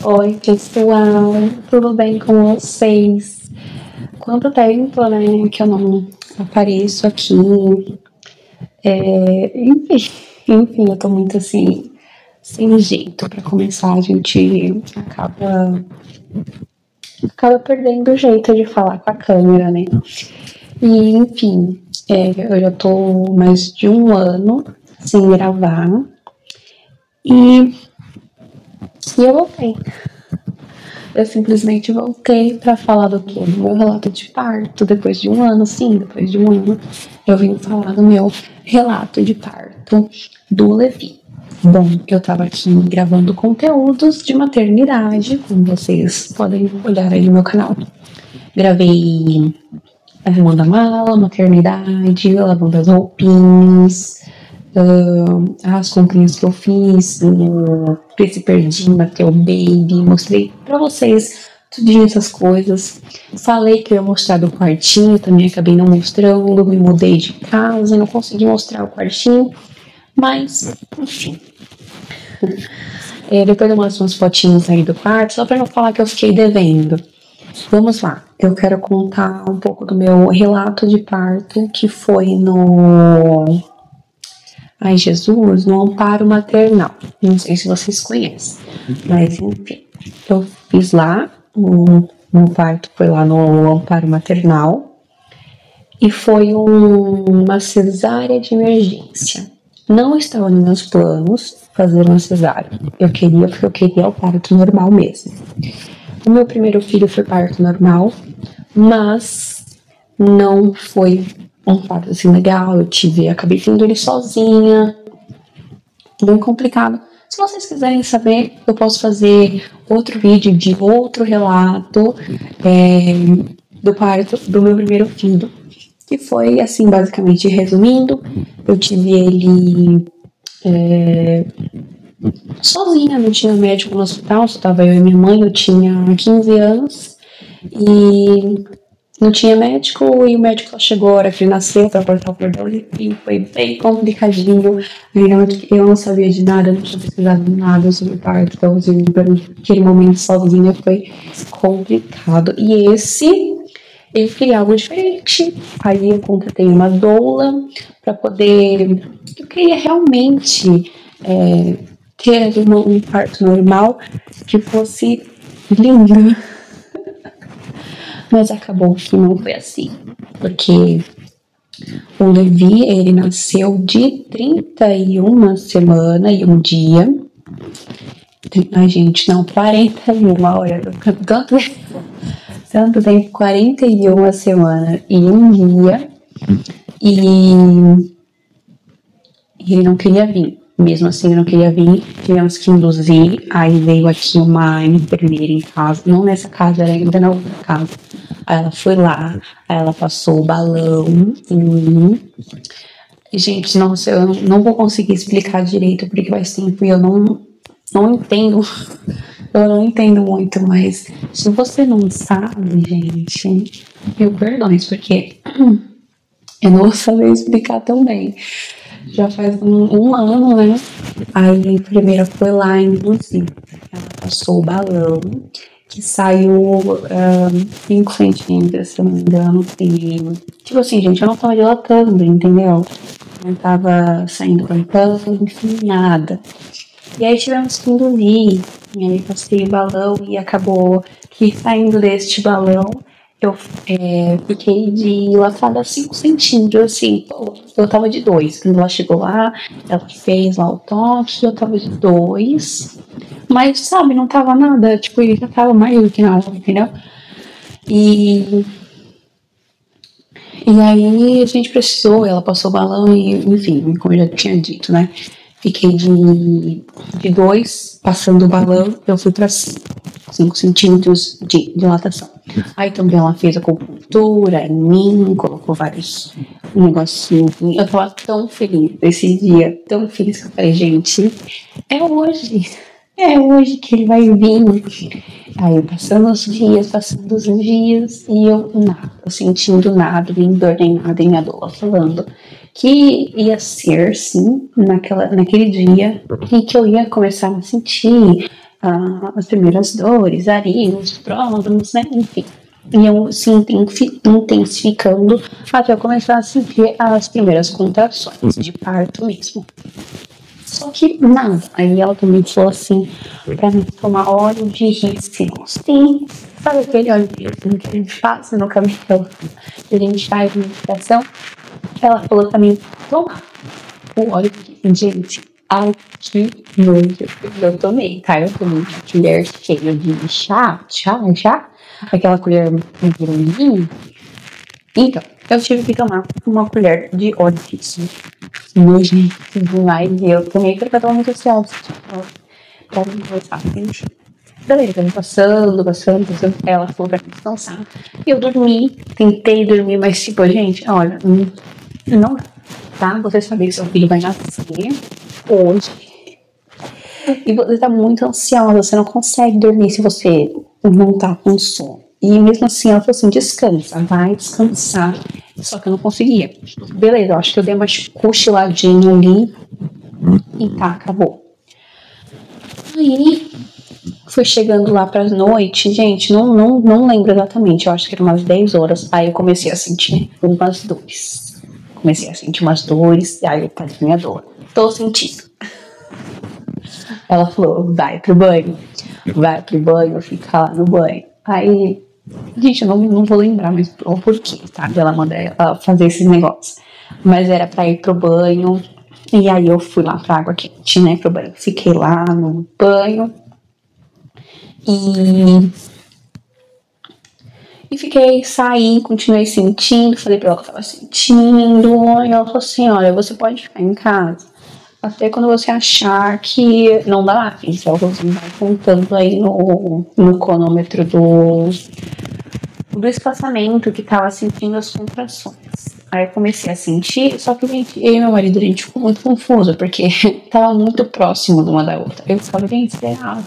Oi, pessoal, tudo bem com vocês? Quanto tempo, né, que eu não apareço aqui? Enfim, eu tô muito assim, sem jeito pra começar. A gente acaba perdendo o jeito de falar com a câmera, né? E, enfim, eu já tô mais de um ano sem gravar e, e eu voltei. Eu simplesmente voltei para falar do quê? Do meu relato de parto, depois de um ano, sim, depois de um ano, eu vim falar do meu relato de parto do Levi. Bom, eu tava aqui gravando conteúdos de maternidade, como vocês podem olhar aí no meu canal. Gravei arrumando a mala, maternidade, lavando as roupinhas, as comprinhas que eu fiz, no Príncipe Perdi, Mateu Baby, mostrei pra vocês tudinho essas coisas. Falei que eu ia mostrar do quartinho, também acabei não mostrando, me mudei de casa, não consegui mostrar o quartinho, mas enfim. Depois eu mostro umas fotinhas aí do quarto, só pra não falar que eu fiquei devendo. Vamos lá, eu quero contar um pouco do meu relato de parto, que foi Ai, Jesus, no Amparo Maternal. Não sei se vocês conhecem, mas enfim, eu fiz lá, um parto foi lá no Amparo Maternal e foi uma cesárea de emergência. Não estava nos meus planos fazer uma cesárea. Eu queria, porque eu queria o parto normal mesmo. O meu primeiro filho foi parto normal, mas não foi um parto assim legal. Acabei tendo ele sozinha, bem complicado. Se vocês quiserem saber, eu posso fazer outro vídeo de outro relato do parto do meu primeiro filho, que foi assim, basicamente resumindo, eu tive ele sozinha, não tinha médico no hospital, só estava eu e minha mãe, eu tinha 15 anos e não tinha médico, e o médico só chegou a hora que ele nasceu para cortar o cordão e foi bem complicadinho. Eu não sabia de nada, não tinha pesquisado nada sobre parto, então assim, aquele momento sozinha foi complicado. E eu queria algo diferente. Aí eu contratei uma doula para poder. Eu queria realmente ter um parto normal que fosse lindo. Mas acabou que não foi assim, porque o Levi, ele nasceu de 31 semana e um dia. Ai, gente, não, 41, olha, eu tô ficando tanto tempo, 41 semanas e um dia, e ele não queria vir. Mesmo assim, ele não queria vir, tivemos que induzir. Aí veio aqui uma enfermeira em casa, não nessa casa, era ainda na outra casa. Aí ela foi lá, aí ela passou o balão em mim. E, gente, nossa, eu não vou conseguir explicar direito porque faz tempo e eu não entendo. Eu não entendo muito, mas se você não sabe, gente, eu perdões, porque eu não vou saber explicar tão bem. Já faz um ano, né? Aí a enfermeira foi lá e induziu. Ela passou o balão, que saiu 5 centímetros, se eu não me engano. E, tipo assim, gente, eu não tava dilatando, entendeu? Não tava saindo cantando, enfim, nada. E aí tivemos que induzir. E aí passei o balão e acabou que saindo deste balão eu fiquei dilatada 5 centímetros, assim, eu tava de 2. Quando ela chegou lá, ela fez lá o toque, eu tava de 2. Mas, sabe, não tava nada, tipo, ele já tava maior que nada, entendeu? E aí a gente precisou, ela passou o balão e, enfim, como eu já tinha dito, né? Fiquei de 2, passando o balão, eu fui pra 5 centímetros de dilatação. Aí também ela fez acupuntura em mim, colocou vários negocinhos. Eu tava tão feliz esse dia, tão feliz que eu falei, gente, é hoje que ele vai vir. Aí passando os dias, e eu nada, eu sentindo nada, nem dor nem nada, e minha doula falando que ia ser, sim, naquele dia, e que eu ia começar a sentir as primeiras dores, arinhos, pródromos, né? Enfim. Iam se intensificando até eu começar a sentir as primeiras contrações de parto mesmo. Só que nada. Aí ela também falou assim pra mim tomar óleo de rícino. Sim, sabe aquele óleo de rícino que a gente faz no cabelo, que a gente faz na meditação? Ela falou pra mim tomar o óleo de rícino. Gente, ai que nojo. Eu tomei, tá? Eu tomei uma colher cheia de chá, aquela colher grandinha. Então, eu tive que tomar uma colher de óleo de rícino. Nojento demais. E eu tomei porque eu tava muito ansiosa. Pra me conversar. Beleza, eu passando. Ela falou pra mim descansar. E eu dormi, tentei dormir, mas tipo, gente, olha, não dá, tá? Você sabe que seu filho vai nascer hoje. E você tá muito ansiosa, você não consegue dormir se você não tá com sono. E mesmo assim, ela falou assim, descansa, vai descansar. Só que eu não conseguia. Beleza, eu acho que eu dei uma cochiladinha ali e tá, acabou. Aí, fui chegando lá pra noite, gente, não lembro exatamente, eu acho que era umas 10 horas. Aí eu comecei a sentir umas dores. E aí eu falei, minha dor, tô sentindo. Ela falou, vai pro banho, fica lá no banho. Aí, gente, eu não vou lembrar mais o porquê, tá? Ela mandou ela fazer esse negócio. Mas era pra ir pro banho. E aí eu fui lá pra água quente, né? Pro banho. Fiquei lá no banho. E saí, continuei sentindo. Falei pra ela que eu tava sentindo. E ela falou assim, olha, você pode ficar em casa até quando você achar que não dá mais. Então você vai contando aí no cronômetro do espaçamento que tava sentindo as contrações. Aí eu comecei a sentir, só que eu e meu marido, a gente ficou muito confuso, porque tava muito próximo de uma da outra. Eu falei, gente, será?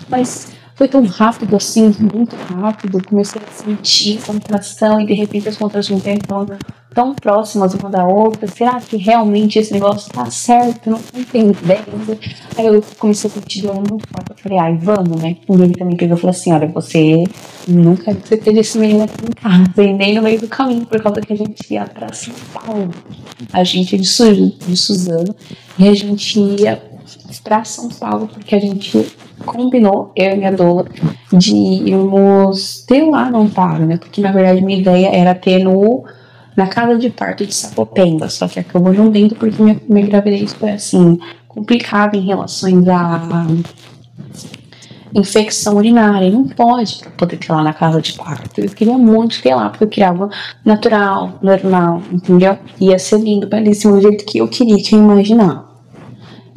Mas foi tão rápido assim, muito rápido. Comecei a sentir contração e de repente as contrações estavam tão próximas uma da outra. Será que realmente esse negócio tá certo? Não tô entendendo. Aí eu comecei a sentir dor muito forte. Eu falei, ai, vamos, né? Um dia ele também pegou e falou assim, olha, você nunca você teve esse menino aqui em casa, e nem no meio do caminho, por causa que a gente ia pra São Paulo. A gente é de Suzano, e a gente ia pra São Paulo, porque a gente combinou, eu e minha doula, de irmos ter lá no Amparo, né? Porque na verdade minha ideia era ter na casa de parto de Sapopemba, só que acabou não dentro porque minha gravidez foi assim, complicada em relação a infecção urinária. Não pode poder ter lá na casa de parto. Eu queria muito ter lá, porque eu queria algo natural, normal, entendeu? Ia ser lindo, belíssimo, do jeito que eu queria, que eu imaginava.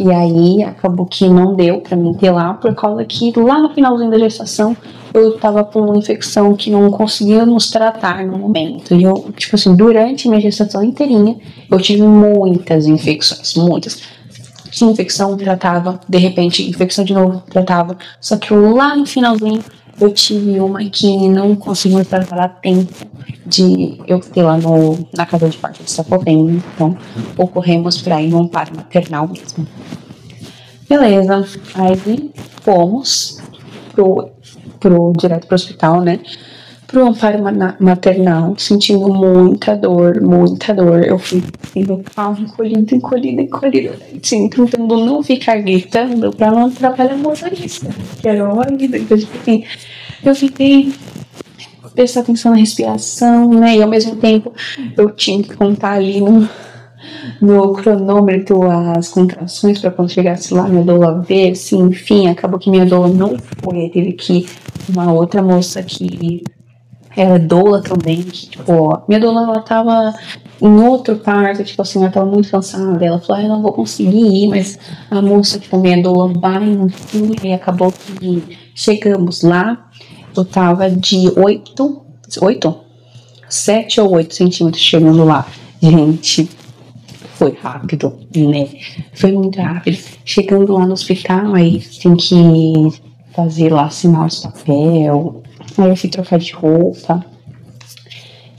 E aí acabou que não deu pra mim ter lá, por causa que lá no finalzinho da gestação eu tava com uma infecção que não conseguíamos tratar no momento. E eu, tipo assim, durante a minha gestação inteirinha, eu tive muitas infecções, muitas. Tinha infecção, tratava, de repente, infecção de novo, tratava. Só que lá no finalzinho eu tive uma que não conseguimos tratar a tempo de eu ter lá na casa de parto de Sapopemba. Então, ocorremos para ir num Amparo Maternal mesmo. Beleza, aí fomos direto pro hospital, né? Pro Amparo Maternal, sentindo muita dor. Eu fui no carro, encolhida, assim, tentando não ficar gritando pra não atrapalhar o motorista, que era uma vida. Então, tipo assim, eu fiquei prestar atenção na respiração, né? E ao mesmo tempo eu tinha que contar ali no cronômetro as contrações para quando chegasse lá minha doula ver, assim, enfim, acabou que minha doula não foi, teve que uma outra moça que era doula também, que, tipo, minha doula, ela tava em outro parto, tipo assim, ela tava muito cansada, ela falou, eu não vou conseguir ir, mas a moça, tipo, minha doula vai no fim, e acabou que chegamos lá, eu tava de 7 ou 8 centímetros chegando lá, gente, foi rápido, né, foi muito rápido, chegando lá no hospital, aí tem que fazer lá, assinar os papel. Aí eu fui trocar de roupa.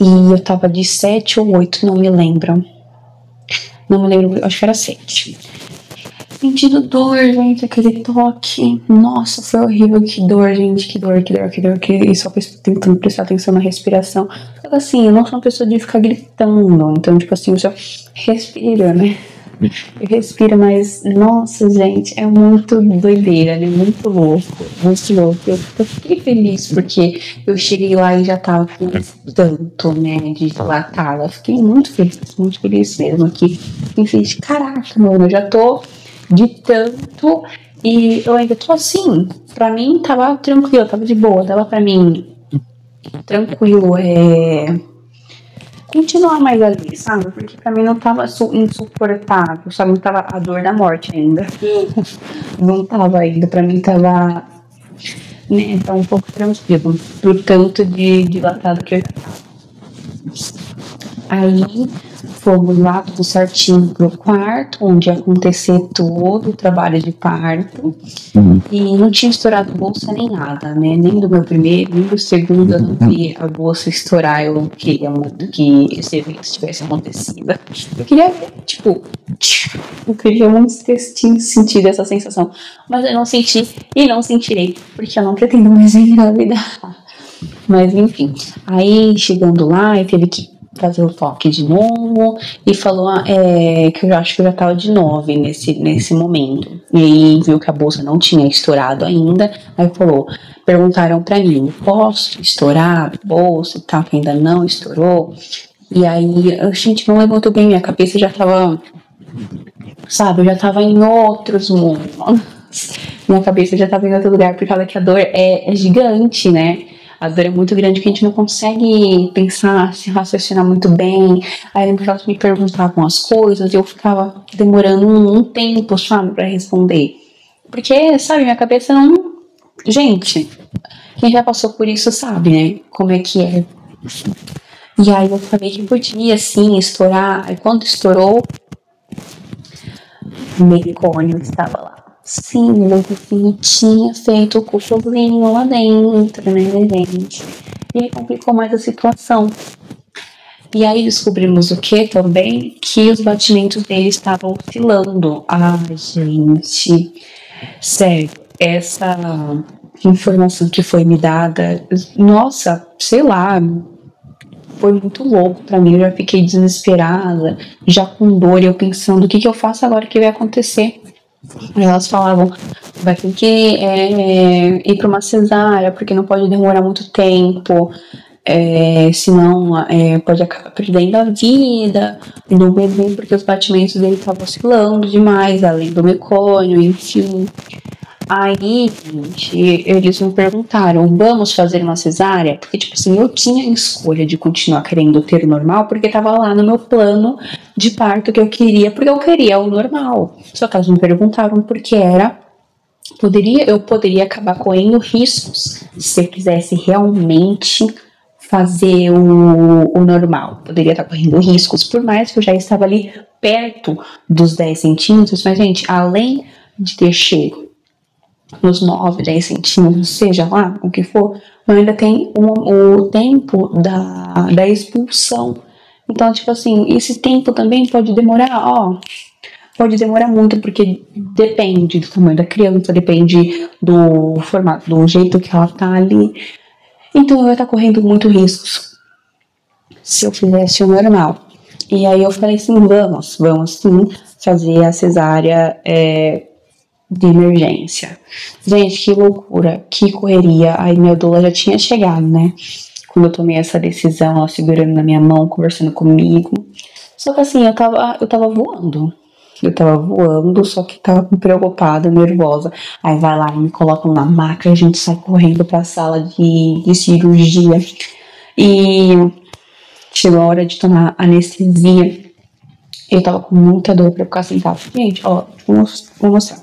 E eu tava de 7 ou 8, não me lembro. Acho que era 7. sentindo dor, gente, aquele toque. Nossa, foi horrível, que dor, gente, que dor. E só tentando prestar atenção na respiração. Só que assim, eu não sou uma pessoa de ficar gritando, então, tipo assim, eu só respiro, né? Eu respiro, mas, nossa, gente, é muito doideira, né? Muito louco, muito louco. Eu fiquei feliz porque eu cheguei lá e já tava com tanto, né, de dilatada. Eu fiquei muito feliz mesmo aqui. Pensei, caraca, mano, eu já tô de tanto e eu ainda tô assim. Pra mim, tava tranquilo, tava de boa, dava pra mim tranquilo, continuar mais ali, sabe? Porque pra mim não tava insuportável, sabe? Não tava a dor da morte ainda. Não tava ainda, pra mim tava, né, tá um pouco tranquilo, pro tanto de dilatado que eu já tava. Aí fomos lá tudo certinho pro quarto, onde ia acontecer todo o trabalho de parto. E não tinha estourado bolsa nem nada, né? Nem do meu primeiro, nem do segundo, eu não vi a bolsa estourar. Eu não queria muito que esse evento tivesse acontecido. Eu queria ver, tipo, eu queria muito ter sentido essa sensação. Mas eu não senti e não sentirei, porque eu não pretendo mais engravidar. Mas enfim, aí chegando lá, eu teve que fazer o toque de novo e falou que eu acho que eu já tava de 9 nesse momento. E aí viu que a bolsa não tinha estourado ainda, aí perguntaram pra mim, posso estourar a bolsa e tal, que ainda não estourou? E aí, gente, não lembro muito bem, minha cabeça já tava, sabe, eu já tava em outros mundos. Minha cabeça já tava em outro lugar, por causa que a dor é gigante, né? A dor é muito grande que a gente não consegue pensar, se raciocinar muito bem. Aí elas me perguntavam as coisas e eu ficava demorando um tempo, sabe, pra responder. Porque, sabe, minha cabeça não. Gente, quem já passou por isso sabe, né? Como é que é. E aí eu falei que podia, sim, estourar. Aí quando estourou, o Mericônio estava lá. Sim, ele tinha feito o cocôzinho lá dentro, né, gente? E aí complicou mais a situação. E aí descobrimos o que também? Que os batimentos dele estavam oscilando. Ai, gente, sério, essa informação que foi me dada, nossa, sei lá, foi muito louco pra mim. Eu já fiquei desesperada, já com dor, e eu pensando, o que eu faço agora, o que vai acontecer? Elas falavam, vai ter que ir para uma cesárea, porque não pode demorar muito tempo, senão pode acabar perdendo a vida do bebê, porque os batimentos dele estavam oscilando demais, além do mecônio, enfim. Aí, gente, eles me perguntaram, vamos fazer uma cesárea? Porque, tipo assim, eu tinha a escolha de continuar querendo ter o normal, porque tava lá no meu plano de parto que eu queria, porque eu queria o normal. Só que elas me perguntaram por que eu poderia acabar correndo riscos se eu quisesse realmente fazer o normal. Poderia estar correndo riscos, por mais que eu já estava ali perto dos 10 centímetros, mas, gente, além de ter chego nos 9, 10 centímetros, seja lá o que for, ainda tem o tempo da expulsão. Então, tipo assim, esse tempo também pode demorar, pode demorar muito, porque depende do tamanho da criança, depende do formato, do jeito que ela tá ali. Então, eu ia estar correndo muito riscos se eu fizesse o normal. E aí eu falei assim, vamos sim fazer a cesárea de emergência. Gente, que loucura, que correria. Aí minha doula já tinha chegado, né? Quando eu tomei essa decisão, ela segurando na minha mão, conversando comigo. Só que assim, eu tava voando. Eu tava voando, só que tava preocupada, nervosa. Aí vai lá e me colocam na maca e a gente sai correndo pra sala de cirurgia. E chegou a hora de tomar anestesia. Eu tava com muita dor pra ficar sentada. Gente, vou mostrar.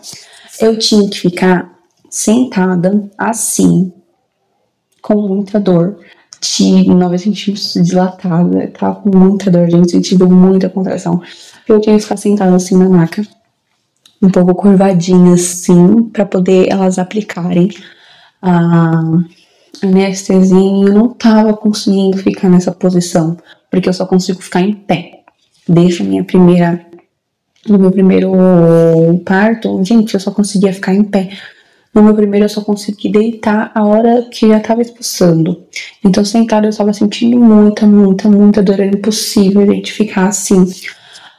Eu tinha que ficar sentada assim, com muita dor, de 9 centímetros dilatada. Eu tava com muita dor, gente, sentindo muita contração. Eu tinha que ficar sentada assim na maca, um pouco curvadinha assim, pra poder elas aplicarem a anestesia. E eu não tava conseguindo ficar nessa posição, porque eu só consigo ficar em pé. Desde a minha primeira No meu primeiro parto, gente, eu só conseguia ficar em pé. No meu primeiro, eu só consegui deitar a hora que já tava expulsando. Então, sentada, eu tava sentindo muita dor. Era impossível, gente, ficar assim.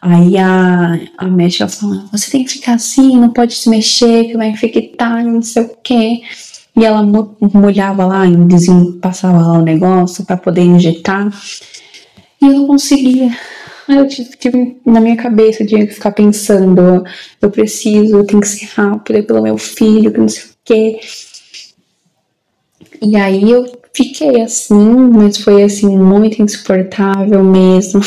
Aí a médica falou, você tem que ficar assim, não pode se mexer, que vai infectar, não sei o quê. E ela molhava lá, passava lá o negócio pra poder injetar. E eu não conseguia. Aí eu tive na minha cabeça, eu tinha que ficar pensando, eu tenho que ser rápida pelo meu filho, que não sei o quê. E aí eu fiquei assim, mas foi assim, muito insuportável mesmo.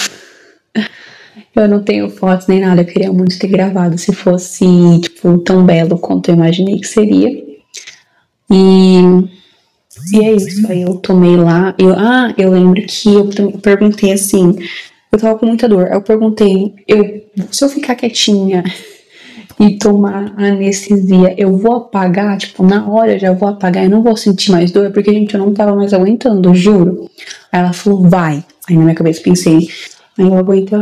Eu não tenho fotos nem nada, eu queria muito ter gravado se fosse, tipo, tão belo quanto eu imaginei que seria. E é isso, aí eu tomei lá, eu lembro que eu perguntei assim, eu tava com muita dor, aí eu perguntei, se eu ficar quietinha e tomar anestesia, eu vou apagar, tipo, na hora eu já vou apagar, eu não vou sentir mais dor, porque, gente, eu não tava mais aguentando, juro. Aí ela falou, vai. Aí na minha cabeça pensei, aí eu aguento.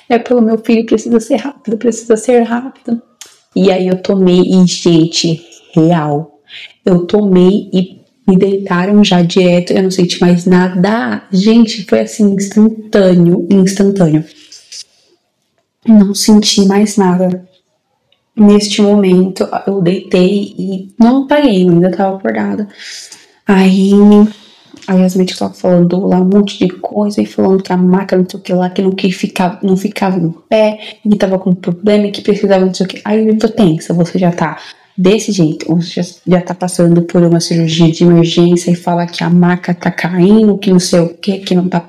É pelo meu filho, precisa ser rápido. E aí eu tomei, e, gente, real, eu tomei e me deitaram já direto, eu não senti mais nada. Gente, foi assim, instantâneo. Não senti mais nada. Neste momento, eu deitei e não apaguei, eu ainda tava acordada. Aí as médicas estavam falando lá um monte de coisa e falando que a maca, não sei o que lá, que não ficava no pé, que tava com problema, que precisava não sei o que. Aí você pensa, você já tá desse jeito, você já tá passando por uma cirurgia de emergência e fala que a maca tá caindo, que não sei o que não tá,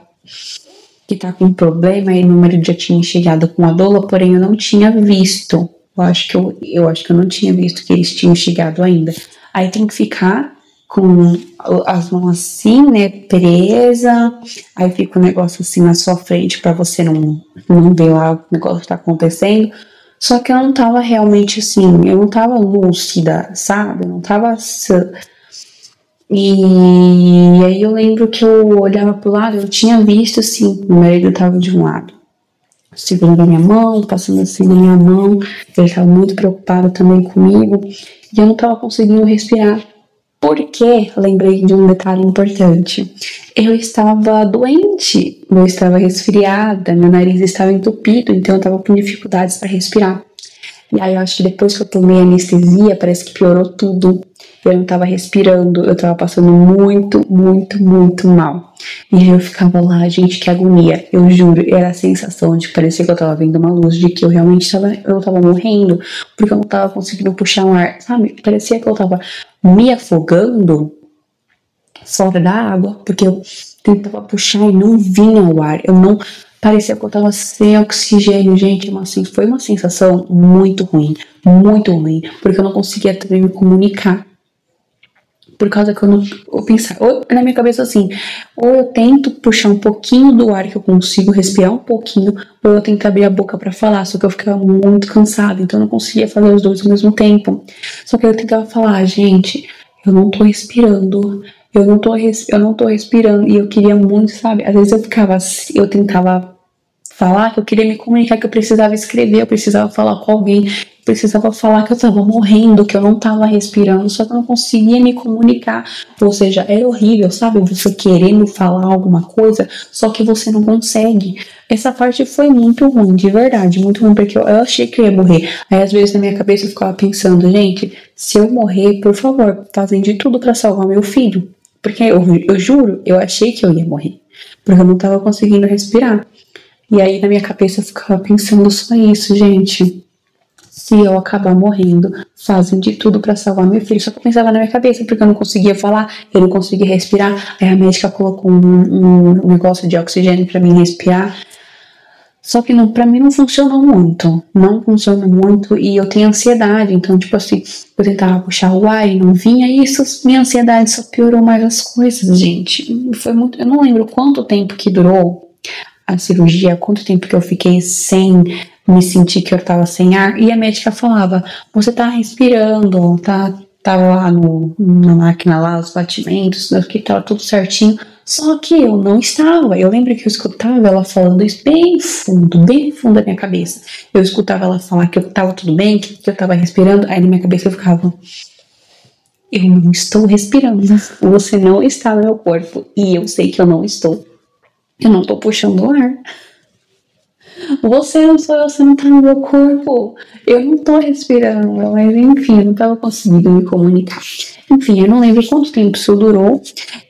que tá com problema, e meu marido já tinha chegado com a doula, porém eu não tinha visto. Eu acho que eu não tinha visto que eles tinham chegado ainda. Aí tem que ficar com as mãos assim, né, presa, aí fica o negócio assim na sua frente pra você não ver lá o negócio que tá acontecendo. Só que eu não tava realmente assim, eu não tava lúcida, sabe? Eu não tava assim. E aí eu lembro que eu olhava pro lado, eu tinha visto assim, meu marido tava de um lado, segurando a minha mão, passando assim na minha mão, ele tava muito preocupado também comigo, e eu não tava conseguindo respirar. Porque lembrei de um detalhe importante. Eu estava doente, eu estava resfriada, meu nariz estava entupido, então eu estava com dificuldades para respirar. E aí eu acho que depois que eu tomei anestesia, parece que piorou tudo. Eu não estava respirando, eu estava passando muito mal. E eu ficava lá, gente, que agonia. Eu juro, era a sensação de parecer que eu estava vendo uma luz, de que eu realmente estava morrendo, porque eu não estava conseguindo puxar um ar, sabe? Parecia que eu estava me afogando fora da água, porque eu tentava puxar e não vinha o ar. Parecia que eu tava sem oxigênio, gente. Foi uma sensação muito ruim, porque eu não conseguia também me comunicar. Por causa que eu pensava, ou na minha cabeça assim, ou eu tento puxar um pouquinho do ar que eu consigo respirar um pouquinho, ou eu tento abrir a boca pra falar, só que eu ficava muito cansada, então eu não conseguia fazer os dois ao mesmo tempo. Só que eu tentava falar, gente, eu não tô respirando, eu não tô respirando, e eu queria muito, sabe? Às vezes eu tentava falar que eu queria me comunicar, que eu precisava escrever, eu precisava falar com alguém, precisava falar que eu tava morrendo, que eu não tava respirando, só que eu não conseguia me comunicar. Ou seja, era horrível, sabe? Você querendo falar alguma coisa, só que você não consegue. Essa parte foi muito ruim, de verdade, muito ruim, porque eu achei que eu ia morrer. Aí às vezes na minha cabeça eu ficava pensando, gente, se eu morrer, por favor, fazem de tudo pra salvar meu filho. Porque eu juro, eu achei que eu ia morrer, porque eu não tava conseguindo respirar. E aí na minha cabeça eu ficava pensando só isso, gente. Se eu acabar morrendo, fazem de tudo pra salvar meu filho. Só que eu pensava na minha cabeça, porque eu não conseguia falar, eu não conseguia respirar. Aí a médica colocou um negócio de oxigênio pra mim respirar. Só que pra mim não funcionou muito. Não funciona muito e eu tenho ansiedade. Então, tipo assim, eu tentava puxar o ar e não vinha. E isso, minha ansiedade só piorou mais as coisas, gente. Foi muito. Eu não lembro quanto tempo que durou a cirurgia, quanto tempo que eu fiquei sem me sentir que eu tava sem ar, e a médica falava, você tá respirando, tava lá na máquina lá, os batimentos, que tava tudo certinho, Só que eu não estava. Eu lembro que eu escutava ela falando isso bem fundo da minha cabeça. Eu escutava ela falar que eu tava tudo bem, que eu tava respirando. Aí na minha cabeça eu ficava: eu não estou respirando. Você não está no meu corpo. E eu sei que eu não estou. Eu não tô puxando o ar. Você não sou eu, você não tá no meu corpo. Eu não tô respirando, mas enfim, eu não tava conseguindo me comunicar. Enfim, eu não lembro quanto tempo isso durou.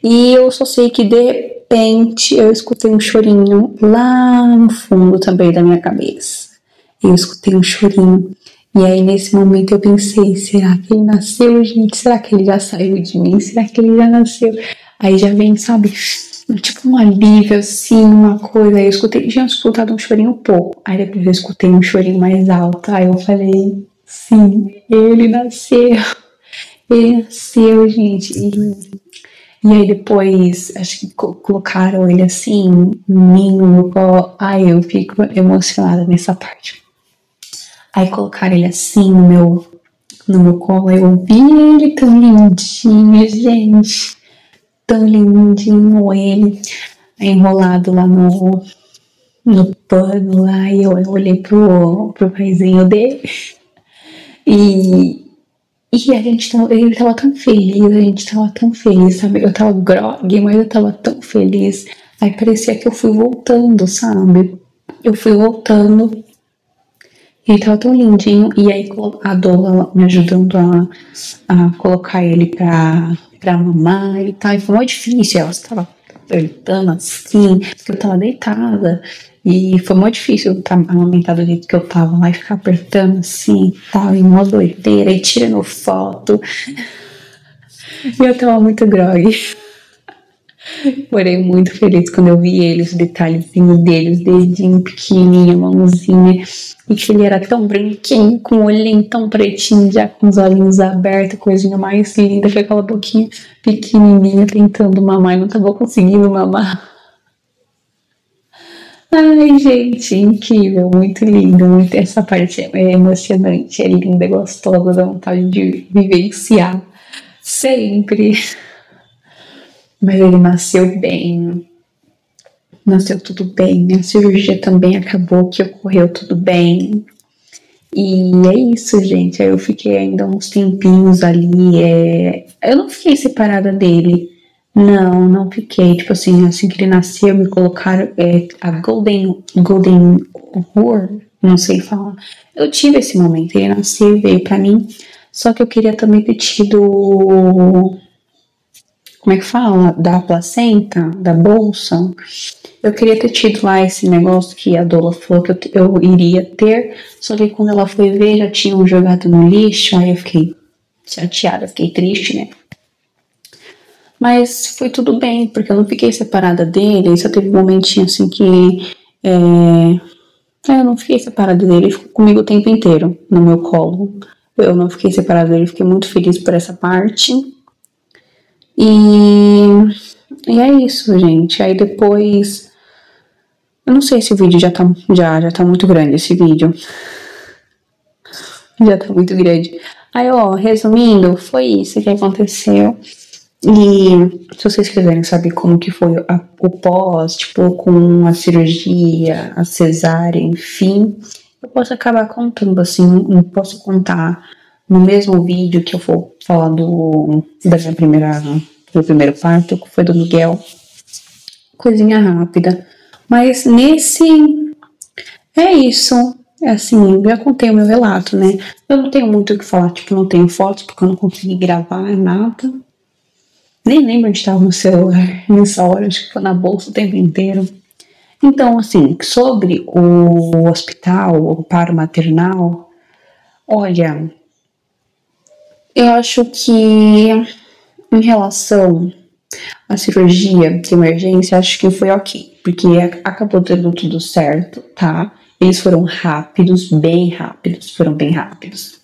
E eu só sei que de repente eu escutei um chorinho lá no fundo também da minha cabeça. Eu escutei um chorinho. E aí nesse momento eu pensei, será que ele nasceu, gente? Será que ele já saiu de mim? Será que ele já nasceu? Aí já vem, sabe, tipo um alívio, assim, uma coisa. Aí eu escutei, tinha escutado um chorinho pouco. Aí depois eu escutei um chorinho mais alto. Aí eu falei, sim, ele nasceu. Ele nasceu, gente. E aí depois, acho que colocaram ele assim, em mim, no meu colo. Ai, eu fico emocionada nessa parte. Aí colocaram ele assim no meu colo. Aí eu vi ele tão lindinho, gente. Tão lindinho ele, enrolado lá no pano lá, e eu olhei pro paizinho dele, e ele tava tão feliz, a gente tava tão feliz, sabe? Eu tava grog, mas eu tava tão feliz. Aí parecia que eu fui voltando, sabe? Eu fui voltando, e ele tava tão lindinho, e aí a Dola me ajudando a colocar ele pra mamar e tal, e foi muito difícil, ela estava apertando assim, porque eu tava deitada, e foi muito difícil eu estar amamentada do jeito que eu tava lá, e ficar apertando assim, tal, em uma doideira, e tirando foto, e eu tava muito grog. Porém, muito feliz quando eu vi ele, os detalhezinhos dele, os dedinhos pequenininhos, a mãozinha, e que ele era tão branquinho, com o olhinho tão pretinho, já com os olhinhos abertos, coisinha mais linda, com aquela boquinha pequenininha, tentando mamar e não tava conseguindo mamar. Ai, gente, incrível, muito lindo, muito, essa parte é emocionante, é linda, é gostosa, dá vontade de vivenciar sempre. Mas ele nasceu tudo bem, a cirurgia também acabou, que ocorreu tudo bem. E é isso, gente. Aí eu fiquei ainda uns tempinhos ali. Eu não fiquei separada dele. Não fiquei. Tipo assim que ele nasceu, me colocaram a Golden Horror, não sei falar. Eu tive esse momento, ele nasceu e veio pra mim. Só que eu queria também ter tido, como é que fala? Da placenta, da bolsa. Eu queria ter tido lá esse negócio que a Dola falou que eu iria ter, só que quando ela foi ver já tinham jogado no lixo, aí eu fiquei chateada, fiquei triste, né? Mas foi tudo bem, porque eu não fiquei separada dele, só teve um momentinho assim que eu não fiquei separada dele, ele ficou comigo o tempo inteiro no meu colo. Eu não fiquei separada dele, fiquei muito feliz por essa parte. E é isso, gente. Aí depois, eu não sei se o vídeo já tá muito grande, esse vídeo. Já tá muito grande. Aí, ó, resumindo, foi isso que aconteceu. E se vocês quiserem saber como que foi o pós, tipo, com a cirurgia, a cesárea, enfim, eu posso acabar contando, assim, não posso contar no mesmo vídeo que eu for falar do primeiro parto, que foi do Miguel. Coisinha rápida. Mas nesse, é isso. Assim, já contei o meu relato, né? Eu não tenho muito o que falar, tipo, não tenho fotos, porque eu não consegui gravar nada. Nem lembro onde estava no celular nessa hora, acho que foi na bolsa o tempo inteiro. Então, assim, sobre o hospital, o paro maternal, olha, eu acho que em relação à cirurgia de emergência, acho que foi ok, porque acabou dando tudo certo, tá? Eles foram rápidos, foram bem rápidos.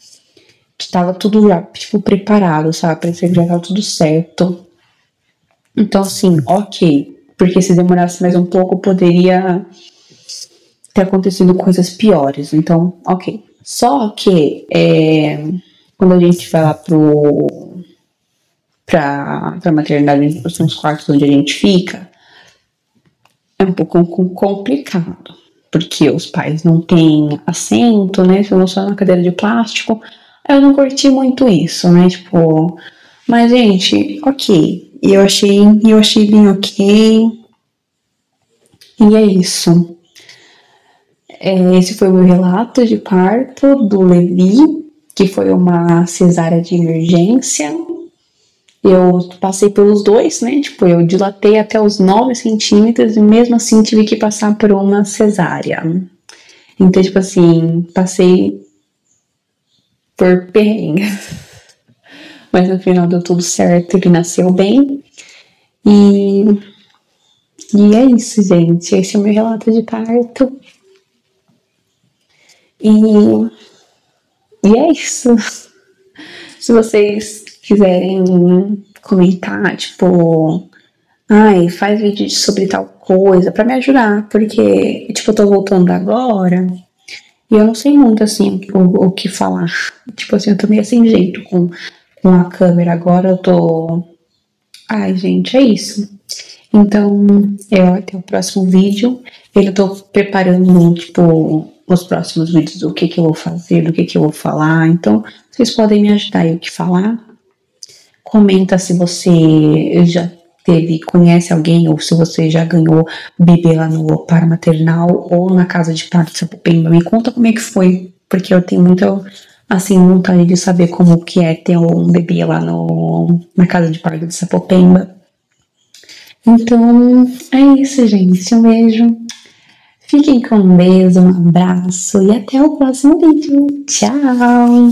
Tava tudo já, tipo, preparado, sabe? Parecia que já tava tudo certo. Então, assim, ok. Porque se demorasse mais um pouco, poderia ter acontecido coisas piores. Então, ok. Só que, quando a gente vai lá pra maternidade, nos quartos onde a gente fica, é um pouco complicado, porque os pais não têm assento, né? Ficam só na cadeira de plástico. Eu não curti muito isso, né? Tipo, mas, gente, ok. Eu achei bem ok. E é isso. Esse foi o meu relato de parto do Levi, que foi uma cesárea de emergência. Eu passei pelos dois, né? Tipo, eu dilatei até os 9 centímetros e mesmo assim tive que passar por uma cesárea. Então, tipo assim, passei por perrengue. Mas no final deu tudo certo, ele nasceu bem. E é isso, gente. Esse é o meu relato de parto. E é isso. Se vocês quiserem comentar, tipo, ai, faz vídeo sobre tal coisa pra me ajudar, porque, tipo, eu tô voltando agora e eu não sei muito, assim, o que falar. Tipo assim, eu tô meio sem jeito com a câmera agora, eu tô... Ai, gente, é isso. Então, até o próximo vídeo. Eu tô preparando, tipo, os próximos vídeos do que eu vou fazer, do que eu vou falar. Então, vocês podem me ajudar aí o que falar. Comenta se você já conhece alguém ou se você já ganhou bebê lá no par maternal ou na casa de parto de Sapopemba. Me conta como é que foi, porque eu tenho muita, assim, vontade de saber como que é ter um bebê lá na casa de parto de Sapopemba. Então, é isso, gente. Um beijo. Fiquem com Deus, um abraço e até o próximo vídeo. Tchau!